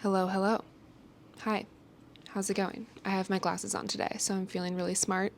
Hello, hello. Hi. How's it going? I have my glasses on today, so I'm feeling really smart.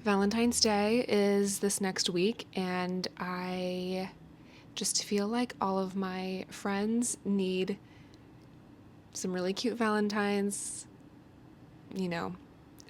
Valentine's Day is this next week, and I just feel like all of my friends need some really cute Valentines, you know,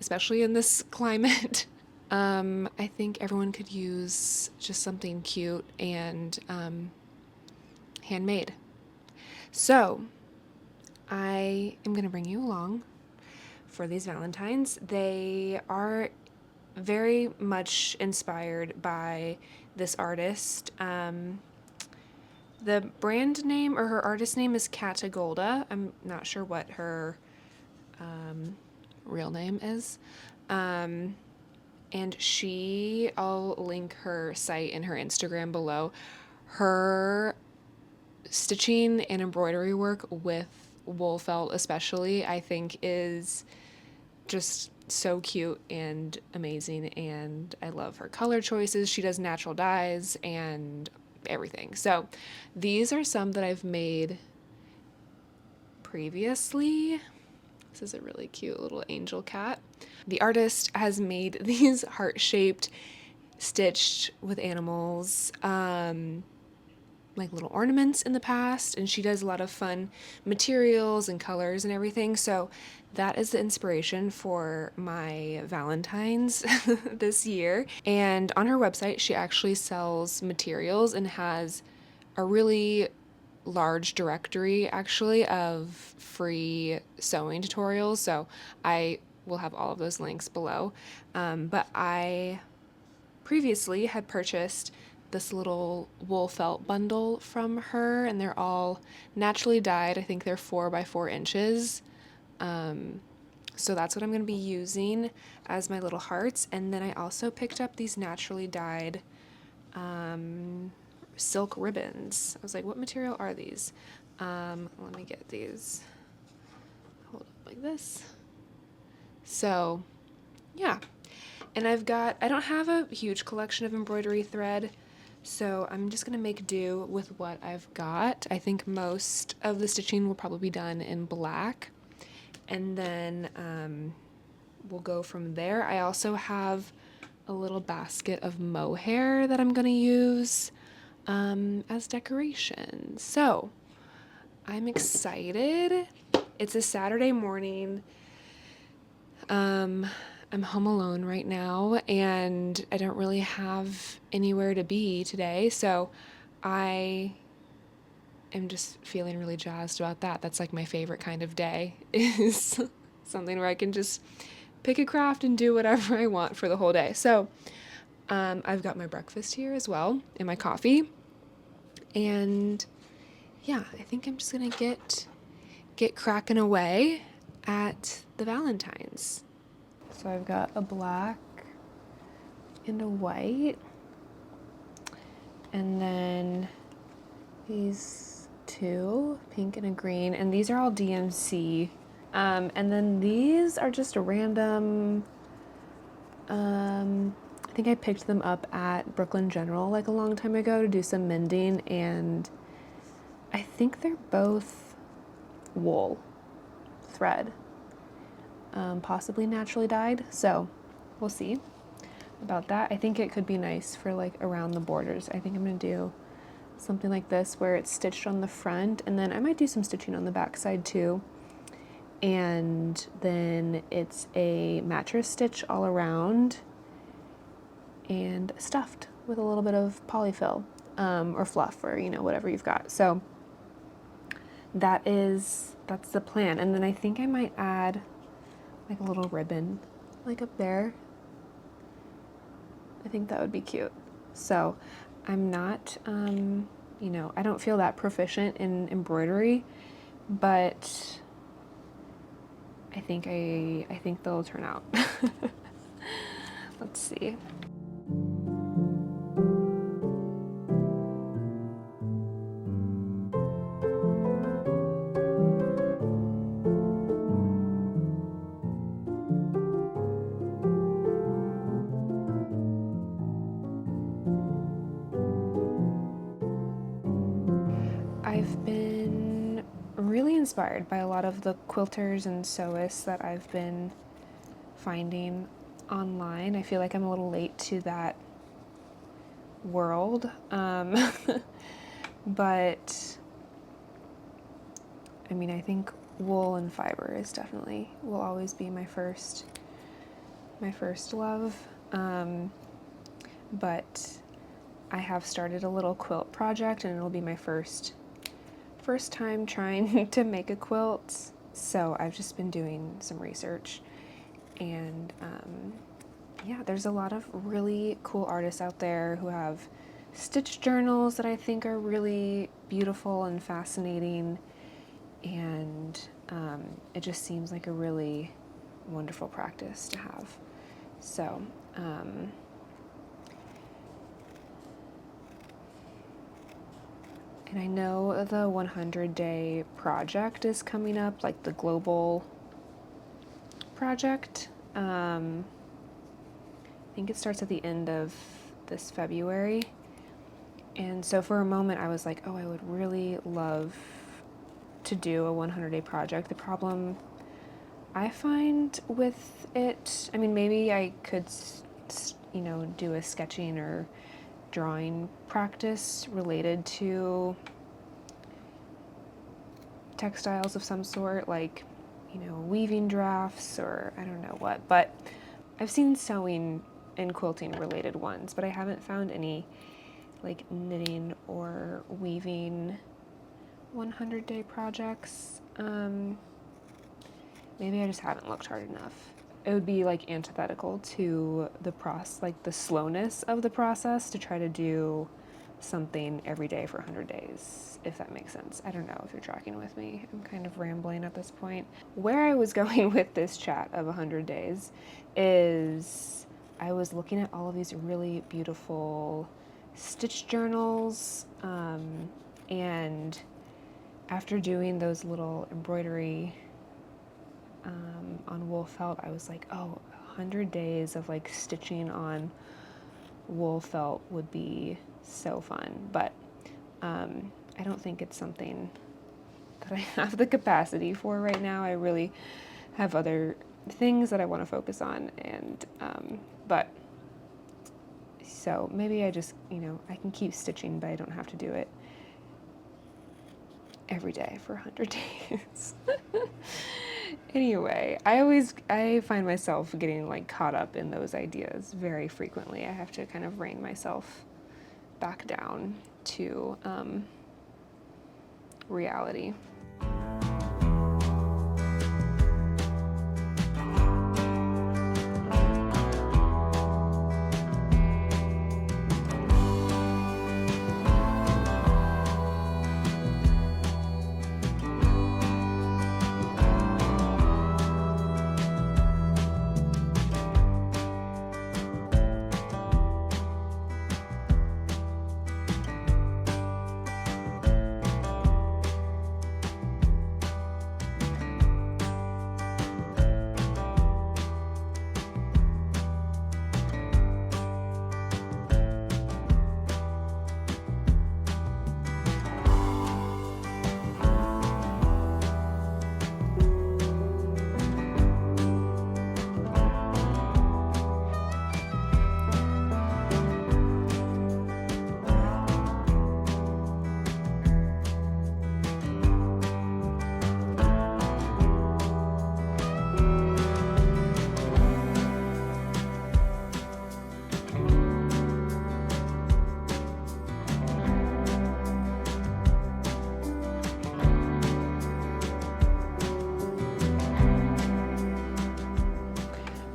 especially in this climate. I think everyone could use just something cute and handmade. So, I am going to bring you along for these Valentines. They are very much inspired by this artist. The brand name or her artist name is Catagolda. I'm not sure what her real name is. And I'll link her site and her Instagram below. Her stitching and embroidery work with wool felt, especially, I think is just so cute and amazing, and I love her color choices. She does natural dyes and everything. So these are some that I've made previously. This is a really cute little angel cat. The artist has made these heart-shaped, stitched with animals, like little ornaments in the past, and she does a lot of fun materials and colors and everything. So that is the inspiration for my Valentines this year. And on her website, she actually sells materials and has a really large directory actually of free sewing tutorials. So I will have all of those links below. But I previously had purchased this little wool felt bundle from her, and they're all naturally dyed. I think they're 4 by 4 inches. So that's what I'm going to be using as my little hearts. And then I also picked up these naturally dyed silk ribbons. I was like, what material are these? Let me get these. Hold up like this. So, yeah. And I don't have a huge collection of embroidery thread, so I'm just going to make do with what I've got. I think most of the stitching will probably be done in black, and then we'll go from there. I also have a little basket of mohair that I'm going to use as decoration. So I'm excited. It's a Saturday morning. I'm home alone right now, and I don't really have anywhere to be today, so I am just feeling really jazzed about that. That's like my favorite kind of day, is something where I can just pick a craft and do whatever I want for the whole day. So I've got my breakfast here as well and my coffee, and yeah, I think I'm just gonna get cracking away at the Valentines. So I've got a black and a white, and then these two, pink and a green, and these are all DMC. And then these are just a random, I think I picked them up at Brooklyn General like a long time ago to do some mending, and I think they're both wool thread. Possibly naturally dyed, so we'll see about that. I think it could be nice for like around the borders. I think I'm gonna do something like this where it's stitched on the front, and then I might do some stitching on the back side too, and then it's a mattress stitch all around and stuffed with a little bit of polyfill or fluff, or whatever you've got. So that's the plan. And then I think I might add like a little ribbon like up there. I think that would be cute. So I'm not I don't feel that proficient in embroidery, but I think they'll turn out. Let's see. inspired by a lot of the quilters and sewists that I've been finding online. I feel like I'm a little late to that world, but I mean, I think wool and fiber is definitely, will always be my first love. But I have started a little quilt project, and it'll be my first time trying to make a quilt. So I've just been doing some research, and yeah, there's a lot of really cool artists out there who have stitch journals that I think are really beautiful and fascinating, and it just seems like a really wonderful practice to have. So and I know the 100-day project is coming up, like the global project. I think it starts at the end of this February. And so for a moment I was like, oh, I would really love to do a 100-day project. The problem I find with it, I mean, maybe I could, do a sketching or drawing practice related to textiles of some sort, like, weaving drafts or I don't know what, but I've seen sewing and quilting related ones, but I haven't found any like knitting or weaving 100-day projects. Maybe I just haven't looked hard enough. It would be like antithetical to the the slowness of the process to try to do something every day for 100 days, if that makes sense. I don't know if you're tracking with me. I'm kind of rambling at this point. Where I was going with this chat of 100 days is I was looking at all of these really beautiful stitch journals, and after doing those little embroidery on wool felt, I was like, oh, 100 days of like stitching on wool felt would be so fun, but I don't think it's something that I have the capacity for right now. I really have other things that I want to focus on, and but so maybe I just, I can keep stitching, but I don't have to do it every day for 100 days. Anyway, I find myself getting like caught up in those ideas very frequently. I have to kind of rein myself back down to reality.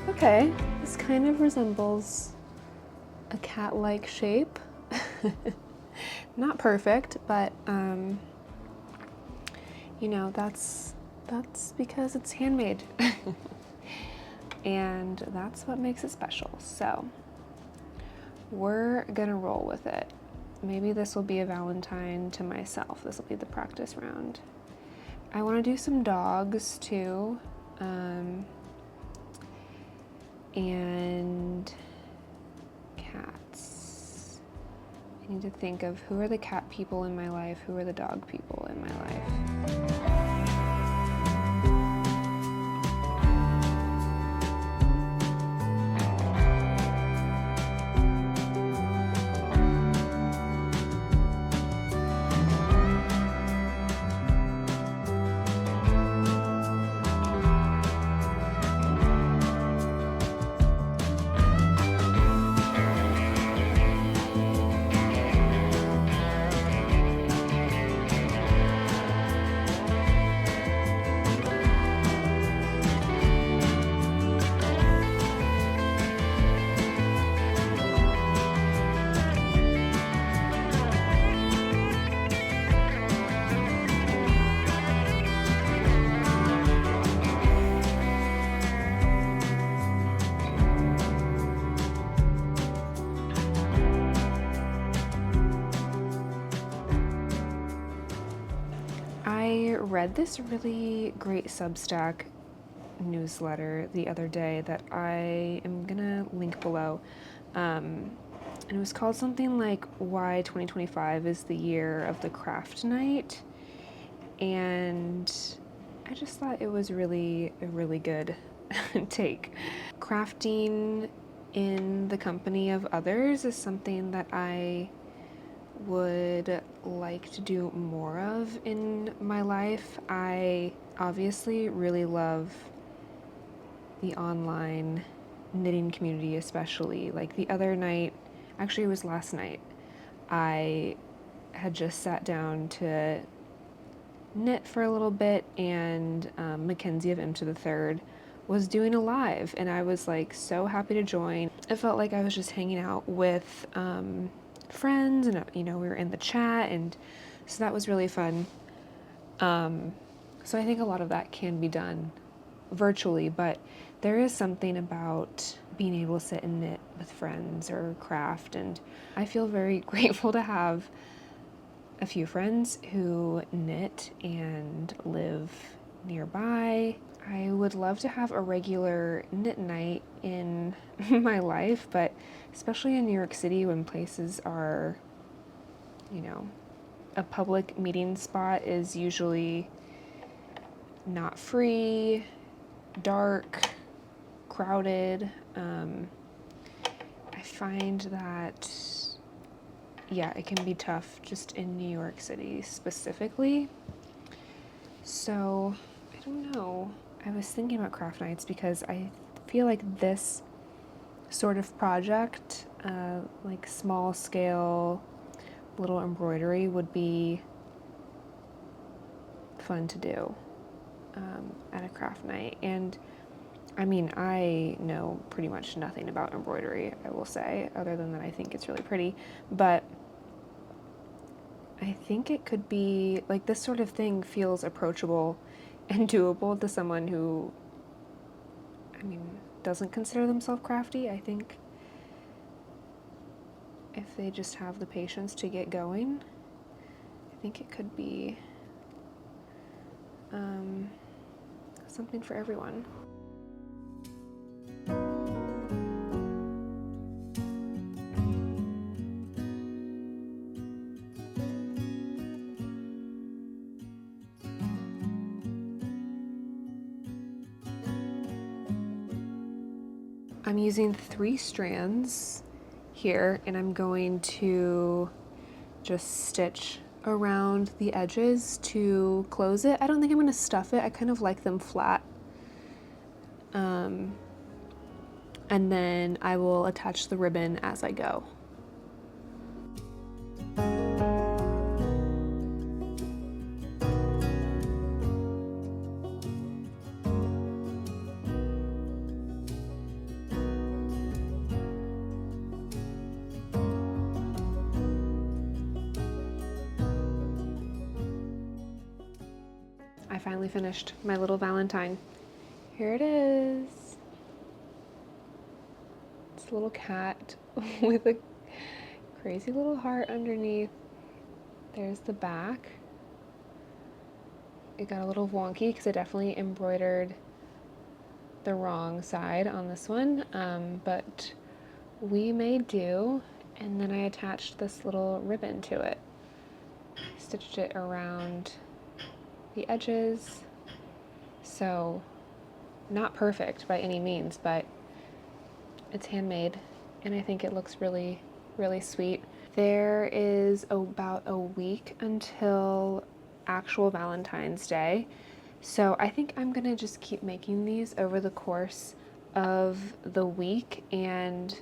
Okay, this kind of resembles a cat-like shape. Not perfect, but that's because it's handmade. And that's what makes it special. So we're gonna roll with it. Maybe this will be a Valentine to myself. This will be the practice round. I want to do some dogs too. And cats. I need to think of who are the cat people in my life, who are the dog people in my life. read this really great Substack newsletter the other day that I am gonna link below. And it was called something like Why 2025 is the Year of the Craft Night. And I just thought it was really a really good take. Crafting in the company of others is something that I would like to do more of in my life. I obviously really love the online knitting community, especially. Like the other night, actually it was last night, I had just sat down to knit for a little bit, and Mackenzie of M to the Third was doing a live, and I was like so happy to join. It felt like I was just hanging out with friends, and we were in the chat, and so that was really fun. So I think a lot of that can be done virtually, but there is something about being able to sit and knit with friends or craft, and I feel very grateful to have a few friends who knit and live nearby. I would love to have a regular knit night in my life, but especially in New York City when places are, a public meeting spot is usually not free, dark, crowded. I find that, it can be tough just in New York City specifically. So, I don't know. I was thinking about craft nights because I feel like this sort of project, like small scale little embroidery, would be fun to do at a craft night. And I mean, I know pretty much nothing about embroidery, I will say, other than that I think it's really pretty. But I think it could be, like, this sort of thing feels approachable and doable to someone who, doesn't consider themselves crafty. I think if they just have the patience to get going, I think it could be something for everyone. I'm using 3 strands here, and I'm going to just stitch around the edges to close it. I don't think I'm going to stuff it. I kind of like them flat. And then I will attach the ribbon as I go. I finally finished my little Valentine. Here it is. It's a little cat with a crazy little heart underneath. There's the back. It got a little wonky because I definitely embroidered the wrong side on this one, but we made do. And then I attached this little ribbon to it. Stitched it around the edges. So not perfect by any means, but it's handmade, and I think it looks really, really sweet. There is about a week until actual Valentine's Day, so I think I'm gonna just keep making these over the course of the week and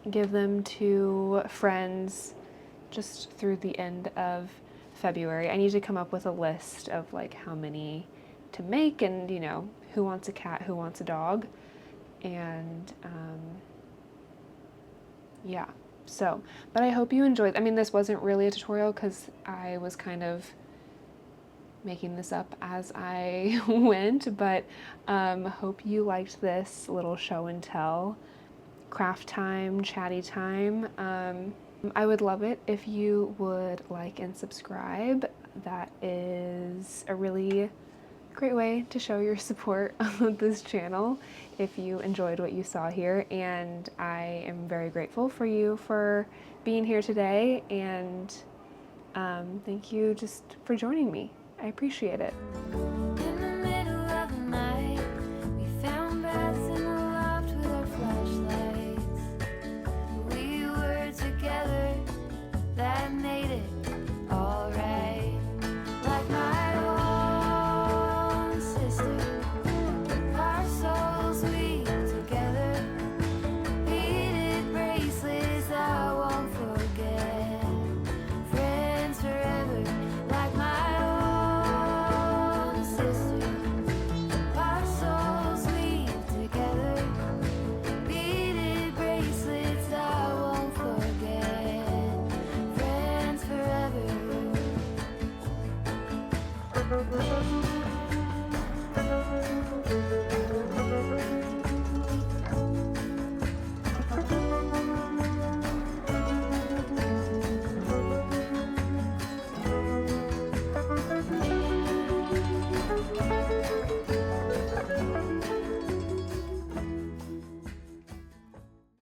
give them to friends just through the end of February. I need to come up with a list of like how many to make, and who wants a cat, who wants a dog, and but I hope you enjoyed. This wasn't really a tutorial because I was kind of making this up as I went, but hope you liked this little show and tell, craft time, chatty time. I would love it if you would like and subscribe. that is a really great way to show your support of this channel if you enjoyed what you saw here, and I am very grateful for you for being here today, and thank you just for joining me. I appreciate it.